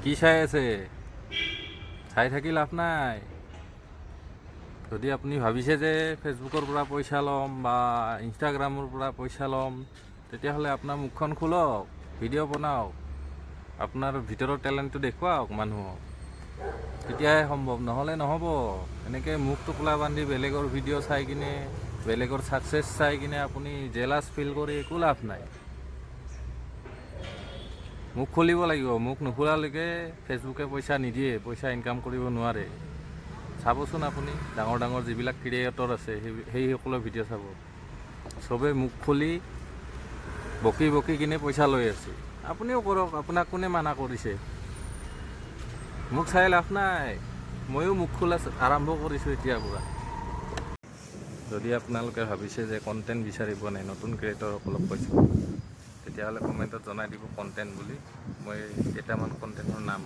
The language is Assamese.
কি চাই আছে? চাই থাকি লাভ নাই। যদি আপুনি ভাবিছে যে ফেচবুকৰ পৰা পইচা ল'ম বা ইনষ্টাগ্ৰামৰ পৰা পইচা ল'ম, তেতিয়াহ'লে আপোনাৰ মুখখন খোলক, ভিডিঅ' বনাওক, আপোনাৰ ভিতৰৰ টেলেণ্টটো দেখুৱাওক মানুহক, তেতিয়াহে সম্ভৱ, নহ'লে নহ'ব। এনেকৈ মুখ টোপোলা বান্ধি বেলেগৰ ভিডিঅ' চাই কিনে, বেলেগৰ ছাকচেছ চাই কিনে আপুনি জেলাছ ফিল কৰি একো লাভ নাই। মুখ খুলিব লাগিব। মুখ নুখোলালৈকে ফেচবুকে পইচা নিদিয়ে, পইচা ইনকাম কৰিব নোৱাৰে। চাবচোন আপুনি ডাঙৰ ডাঙৰ যিবিলাক ক্ৰিয়েটৰ আছে সেইসকলৰ ভিডিঅ' চাব, চবেই মুখ খুলি বকি বকি কিনে পইচা লৈ আছে। আপুনিও কৰক, আপোনাক কোনে মানা কৰিছে? মোক চাই লাভ নাই। ময়ো মুখ খোলা আৰম্ভ কৰিছোঁ এতিয়াৰ পৰা। যদি আপোনালোকে ভাবিছে যে কণ্টেণ্ট বিচাৰি পোৱা নাই, নতুন ক্ৰিয়েটৰসকলক কৈছোঁ, তেতিয়াহ'লে কমেণ্টত জনাই দিব কণ্টেণ্ট বুলি। মই কেইটামান কণ্টেণ্টৰ নাম